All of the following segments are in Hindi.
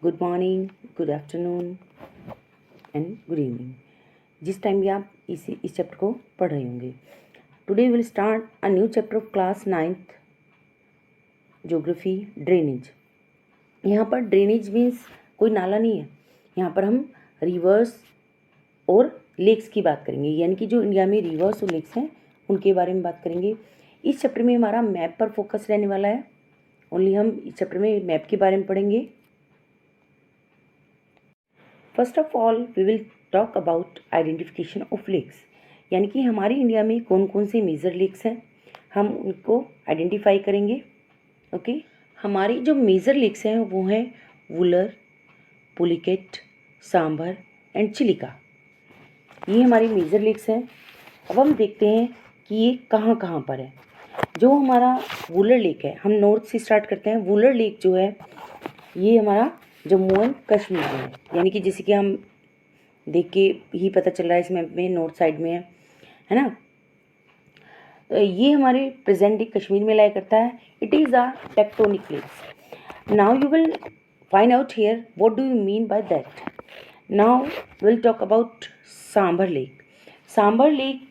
Good morning, good afternoon and good evening, जिस टाइम भी आप इस चैप्टर को पढ़ रहे होंगे। Today will start a new chapter of class 9th geography, drainage. यहाँ पर ड्रेनेज मीन्स कोई नाला नहीं है, यहाँ पर हम रिवर्स और लेक्स की बात करेंगे, यानी कि जो इंडिया में रिवर्स और लेक्स हैं उनके बारे में बात करेंगे। इस चैप्टर में हमारा मैप पर फोकस रहने वाला है। ओनली हम इस चैप्टर में मैप के बारे में पढ़ेंगे। First of all we will talk about identification of lakes, यानी कि हमारे इंडिया में कौन कौन से मेजर लेक्स हैं, हम उनको आइडेंटिफाई करेंगे। ओके, हमारी जो मेजर लेक्स हैं वो हैं वुलर, पुलिकेट, सांभर एंड चिलिका। ये हमारी मेजर लेक्स हैं। अब हम देखते हैं कि ये कहाँ कहाँ पर है। जो हमारा वुलर लेक है, हम नॉर्थ से स्टार्ट करते हैं। वुलर लेक जो है ये हमारा जम्मू एंड कश्मीर में है, यानी कि जैसे कि हम देख के ही पता चल रहा है इस मैप में नॉर्थ साइड में है ना। ये हमारे प्रेजेंट डे कश्मीर में लाया करता है। It is a tectonic plates. Now you will find out here what do you mean by that. Now will talk about sambar lake. Sambar lake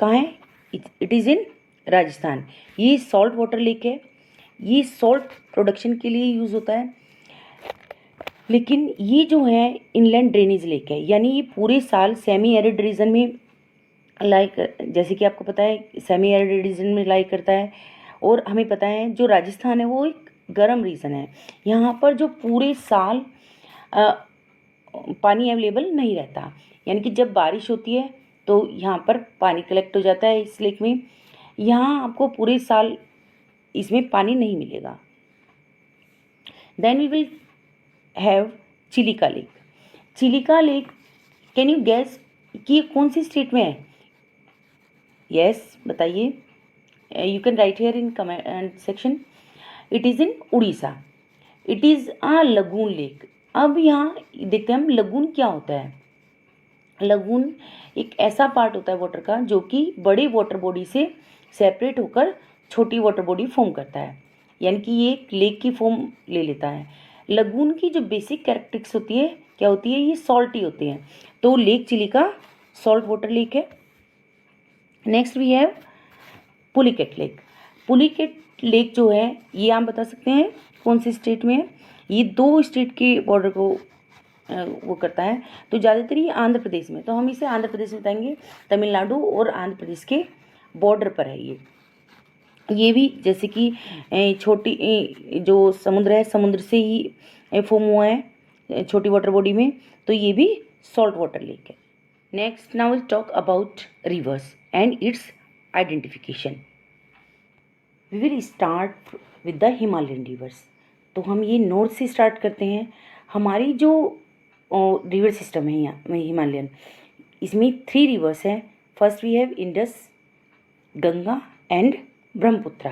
कहाँ है? इट इज़ इन राजस्थान। ये सॉल्ट वाटर लेक है। ये सॉल्ट प्रोडक्शन के लिए यूज़ होता है, लेकिन ये जो है इनलैंड ड्रेनेज लेक है, यानी ये पूरे साल सेमी एरिड रीजन में जैसे कि आपको पता है सेमी एरिड रीजन में लाई करता है। और हमें पता है जो राजस्थान है वो एक गर्म रीजन है, यहाँ पर जो पूरे साल पानी अवेलेबल नहीं रहता, यानी कि जब बारिश होती है तो यहाँ पर पानी कलेक्ट हो जाता है इस लेक में। यहाँ आपको पूरे साल इसमें पानी नहीं मिलेगा। Then we will have Chilika lake. Chilika lake, can you guess कि ये कौन सी स्टेट में है? यस, बताइए। You can write here in comment section. It is in Orissa. It is a lagoon lake. अब यहाँ देखते हैं हम लगून क्या होता है। लगून एक ऐसा पार्ट होता है वाटर का जो कि बड़े वाटर बॉडी से सेपरेट होकर छोटी वाटर बॉडी फॉर्म करता है, यानी कि ये एक लेक की फॉर्म ले लेता है। लगून की जो बेसिक कैरेक्टरिस्टिक्स होती है क्या होती है? ये सॉल्टी होते हैं। तो lake Chilika salt water lake है। Next we have Pulicat lake. Pulicat lake जो है ये आप बता सकते हैं कौन सी स्टेट में है? ये दो स्टेट के बॉर्डर को वो करता है, तो ज़्यादातर ये आंध्र प्रदेश में, तो हम इसे आंध्र प्रदेश में बताएंगे। तमिलनाडु और आंध्र प्रदेश के बॉर्डर पर है ये भी जैसे कि छोटी जो समुद्र है, समुद्र से ही फॉर्म हुआ है छोटी वाटर बॉडी में, तो ये भी सॉल्ट वाटर लेक है। Next now will talk about rivers and its identification. We will start with the Himalayan rivers. तो हम ये नॉर्थ से स्टार्ट करते हैं। हमारी जो रिवर सिस्टम है यहाँ हिमालयन, इसमें 3 रिवर्स हैं। First we have Indus, Ganga and Brahmaputra.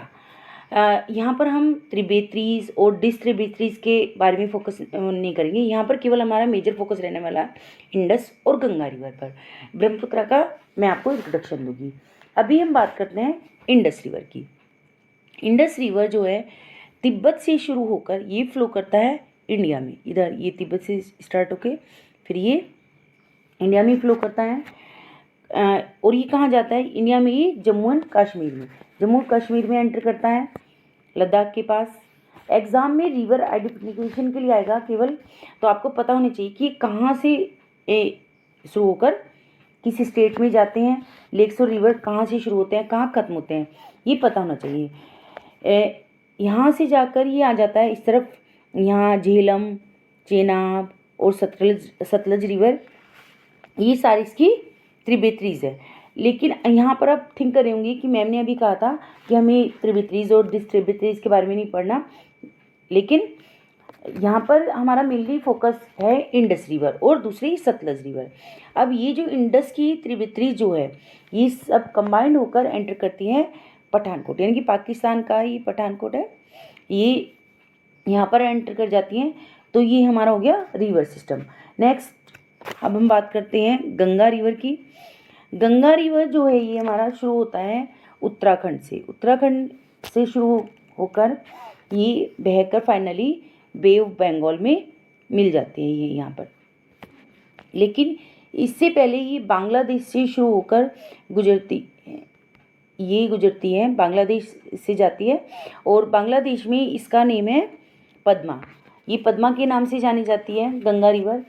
यहाँ पर हम त्रिबेत्रीज और डिस्ट्रिब्यूटरीज के बारे में फोकस नहीं करेंगे। यहाँ पर केवल हमारा मेजर फोकस रहने वाला है इंडस और गंगा रिवर पर। ब्रह्मपुत्रा का मैं आपको इंट्रोडक्शन दूंगी। अभी हम बात करते हैं इंडस रिवर की। इंडस रिवर जो है तिब्बत से शुरू होकर ये फ्लो करता है इंडिया में। इधर ये तिब्बत से स्टार्ट होके फिर ये इंडिया में फ्लो करता है। और ये कहाँ जाता है इंडिया में? ये जम्मू एंड कश्मीर में, जम्मू कश्मीर में एंटर करता है, लद्दाख के पास। एग्ज़ाम में रिवर आइडेंटिफिकेशन के लिए आएगा केवल, तो आपको पता होना चाहिए कि कहाँ से शुरू होकर किस स्टेट में जाते हैं, लेक्स और रिवर कहाँ से शुरू होते हैं, कहाँ ख़त्म होते हैं, ये पता होना चाहिए। यहाँ से जाकर ये आ जाता है इस तरफ, यहाँ झेलम, चेनाब और सतलज रिवर, ये सारी इसकी त्रिबेत्रीज है। लेकिन यहाँ पर आप थिंक कर रहे होंगे कि मैम ने अभी कहा था कि हमें त्रिबेत्रीज और डिस्ट्रिब्यूटरीज के बारे में नहीं पढ़ना, लेकिन यहाँ पर हमारा मेनली फोकस है इंडस रिवर और दूसरी सतलज रिवर। अब ये जो इंडस की त्रिबेत्रीज जो है ये सब कंबाइंड होकर एंटर करती हैं पठानकोट, यानी कि पाकिस्तान का ही पठानकोट है, ये यहाँ पर एंटर कर जाती हैं। तो ये हमारा हो गया रिवर सिस्टम। नेक्स्ट अब हम बात करते हैं गंगा रिवर की। गंगा रिवर जो है ये हमारा शुरू होता है उत्तराखंड से। उत्तराखंड से शुरू होकर ये बहकर फाइनली बे ऑफ बंगाल में मिल जाती है ये यहाँ पर। लेकिन इससे पहले ये बांग्लादेश से शुरू होकर गुजरती है, बांग्लादेश से जाती है और बांग्लादेश में इसका नेम है पद्मा। ये पद्मा के नाम से जानी जाती है गंगा रिवर।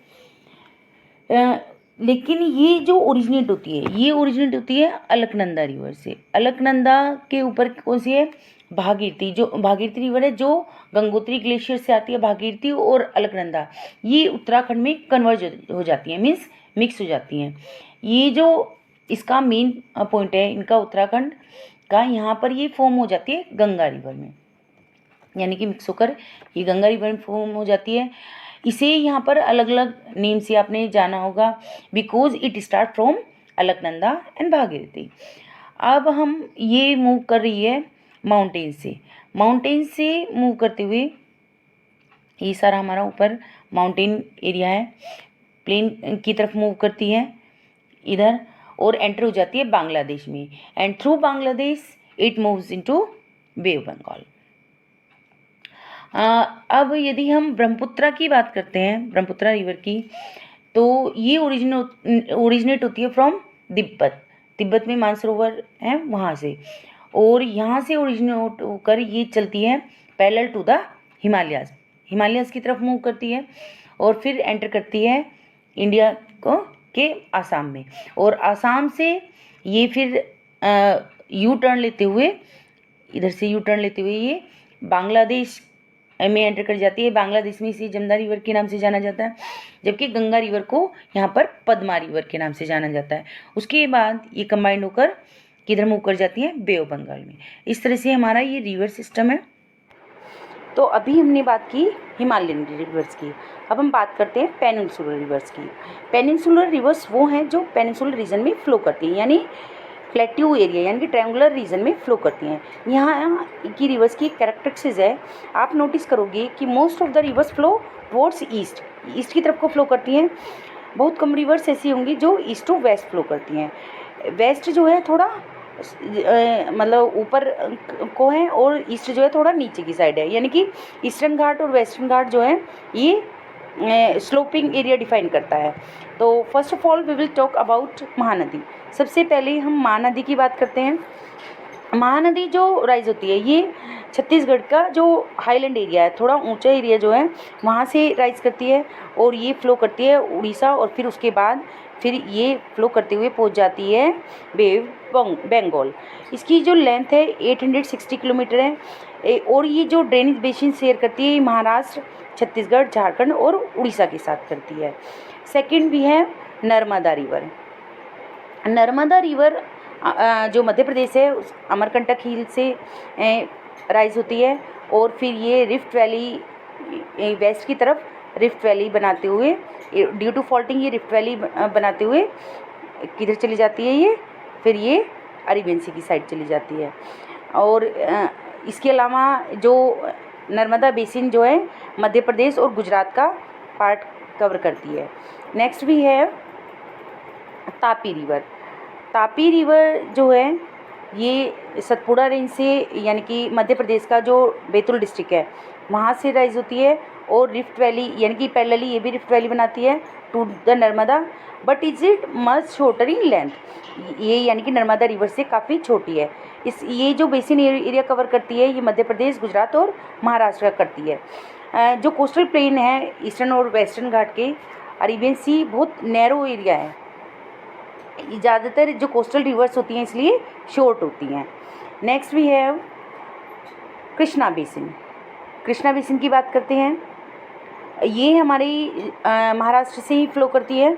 लेकिन ये जो ओरिजिनेट होती है अलकनंदा रिवर से। अलकनंदा के ऊपर कौन सी है? भागीरथी, जो भागीरथी रिवर है जो गंगोत्री ग्लेशियर से आती है। भागीरथी और अलकनंदा ये उत्तराखंड में कन्वर्ज हो जाती हैं, मीन्स मिक्स हो जाती हैं। ये जो इसका मेन पॉइंट है इनका उत्तराखंड का, यहाँ पर ये फॉर्म हो जाती है गंगा रिवर में, यानी कि मिक्स होकर ये गंगा रिवर में फॉर्म हो जाती है। इसे यहाँ पर अलग अलग नेम से आपने जाना होगा, because it start from Alaknanda and Bhagirathi. अब हम ये मूव कर रही है माउंटेन से मूव करते हुए, ये सारा हमारा ऊपर माउंटेन एरिया है, प्लेन की तरफ मूव करती है इधर और एंटर हो जाती है बांग्लादेश में, and through Bangladesh it moves into bay of Bengal. अब यदि हम ब्रह्मपुत्रा की बात करते हैं, ब्रह्मपुत्रा रिवर की, तो ये ओरिजिनेट होती है फ्रॉम तिब्बत में मानसरोवर है वहाँ से, और यहाँ से ओरिजिनेट होकर ये चलती है पैरेलल टू द हिमालयाज़ की तरफ मूव करती है और फिर एंटर करती है इंडिया के आसाम में, और आसाम से ये फिर यू टर्न लेते हुए ये बांग्लादेश में एंटर कर जाती है। बांग्लादेश में इसे जमुना रिवर के नाम से जाना जाता है, जबकि गंगा रिवर को यहाँ पर पद्मा रिवर के नाम से जाना जाता है। उसके बाद ये कंबाइंड होकर किधर मूव कर जाती है? बे ऑफ बंगाल में। इस तरह से हमारा ये रिवर सिस्टम है। तो अभी हमने बात की हिमालयन रिवर्स की, अब हम बात करते हैं पेनिनसुलर रिवर्स की। पेनिनसुलर रिवर्स वो हैं जो पेनिनसुलर रीजन में फ्लो करती हैं, यानी प्लेट्यू एरिया यानी कि ट्रायंगुलर रीजन में फ्लो करती हैं। यहाँ की रिवर्स की कैरेक्टरिस्टिक्स है, आप नोटिस करोगे कि most of the reverse flow towards east की तरफ को फ्लो करती हैं। बहुत कम रिवर्स ऐसी होंगी जो ईस्ट टू वेस्ट फ्लो करती हैं। वेस्ट जो है थोड़ा मतलब ऊपर को है और ईस्ट जो है थोड़ा नीचे की साइड है, यानी कि ईस्टर्न घाट और वेस्टर्न घाट जो है ये स्लोपिंग एरिया डिफाइन करता है। तो first of all we will talk about Mahanadi. सबसे पहले हम महानदी की बात करते हैं। महानदी जो राइज होती है ये छत्तीसगढ़ का जो हाईलैंड एरिया है, थोड़ा ऊंचा एरिया जो है वहाँ से राइज करती है और ये फ्लो करती है उड़ीसा, और फिर उसके बाद फिर ये फ्लो करते हुए पहुँच जाती है बे बंगाल। इसकी जो लेंथ है 860 किलोमीटर है, और ये जो ड्रेनेज बेसिन शेयर करती है महाराष्ट्र, छत्तीसगढ़, झारखंड और उड़ीसा के साथ करती है। सेकंड भी है नर्मदा रिवर। नर्मदा रिवर जो मध्य प्रदेश है उस अमरकंटक हिल से राइज होती है, और फिर ये रिफ्ट वैली वेस्ट की तरफ रिफ्ट वैली बनाते हुए, ड्यू टू फॉल्टिंग ये रिफ्ट वैली बनाते हुए किधर चली जाती है ये, फिर ये अरेबियन सी की साइड चली जाती है। और इसके अलावा जो नर्मदा बेसिन जो है मध्य प्रदेश और गुजरात का पार्ट कवर करती है। नेक्स्ट भी है तापी रिवर। तापी रिवर जो है ये सतपुड़ा रेंज से, यानी कि मध्य प्रदेश का जो बैतूल डिस्ट्रिक्ट है वहाँ से राइज होती है, और रिफ्ट वैली यानी कि पैरेलली ये भी रिफ्ट वैली बनाती है to the Narmada, but is it much shorter in length. ये यानी कि नर्मदा रिवर से काफ़ी छोटी है। ये जो बेसिन एरिया कवर करती है ये मध्य प्रदेश, गुजरात और महाराष्ट्र का करती है। जो कोस्टल प्लेन है ईस्टर्न और वेस्टर्न घाट के, अरेबियन सी बहुत नैरो एरिया है, ज़्यादातर जो कोस्टल रिवर्स होती हैं इसलिए शॉर्ट होती हैं। नेक्स्ट भी है कृष्णा बेसिन की बात करते हैं। ये हमारी महाराष्ट्र से ही फ्लो करती है,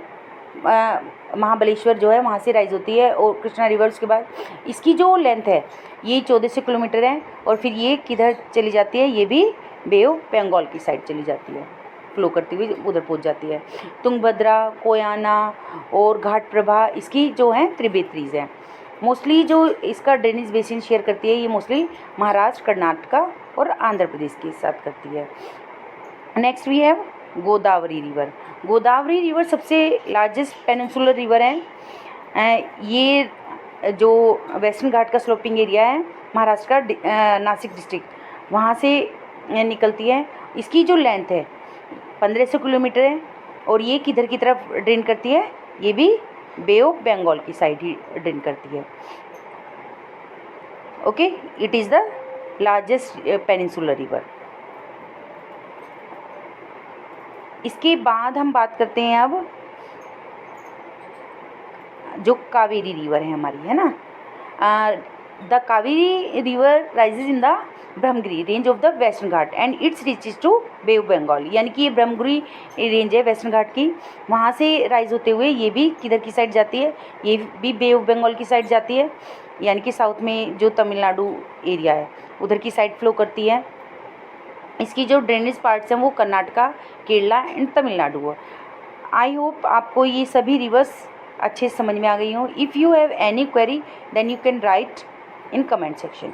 महाबलेश्वर जो है वहाँ से राइज होती है, और कृष्णा रिवर उसके बाद इसकी जो लेंथ है ये 1400 किलोमीटर है, और फिर ये किधर चली जाती है, ये भी बे ऑफ बंगाल की साइड चली जाती है, फ्लो करती हुई उधर पहुंच जाती है। तुंगभद्रा, कोयाना और घाट प्रभा इसकी जो है ट्रिब्यूटरीज हैं। मोस्टली जो इसका ड्रेनेज बेसिन शेयर करती है ये मोस्टली महाराष्ट्र, कर्नाटका और आंध्र प्रदेश के साथ करती है। नेक्स्ट भी है गोदावरी रिवर सबसे लार्जेस्ट पेनिनसुलर रिवर है। ये जो वेस्टर्न घाट का स्लोपिंग एरिया है महाराष्ट्र का नासिक डिस्ट्रिक्ट वहाँ से निकलती है। इसकी जो लेंथ है 1500 किलोमीटर है। और ये किधर की तरफ ड्रेन करती है? ये भी बे ऑफ बंगाल की साइड ही ड्रेन करती है। Okay, it is the largest peninsular river. इसके बाद हम बात करते हैं अब जो कावेरी रिवर है हमारी, है ना। The Kaveri river rises in the Brahmagiri range of the Western घाट and its reaches to bay of Bengal. यानी कि ये ब्रह्मगिरी रेंज है वेस्टर्न घाट की, वहाँ से राइज होते हुए ये भी किधर की साइड जाती है? ये भी बे ऑफ बंगाल की साइड जाती है, यानी कि साउथ में जो तमिलनाडु एरिया है उधर की साइड फ्लो करती है। इसकी जो ड्रेनेज पार्ट्स हैं वो कर्नाटका, केरला एंड तमिलनाडु है। आई होप आपको ये सभी रिवर्स अच्छे से समझ में आ गई हो। If you have any query then you can write in comment section.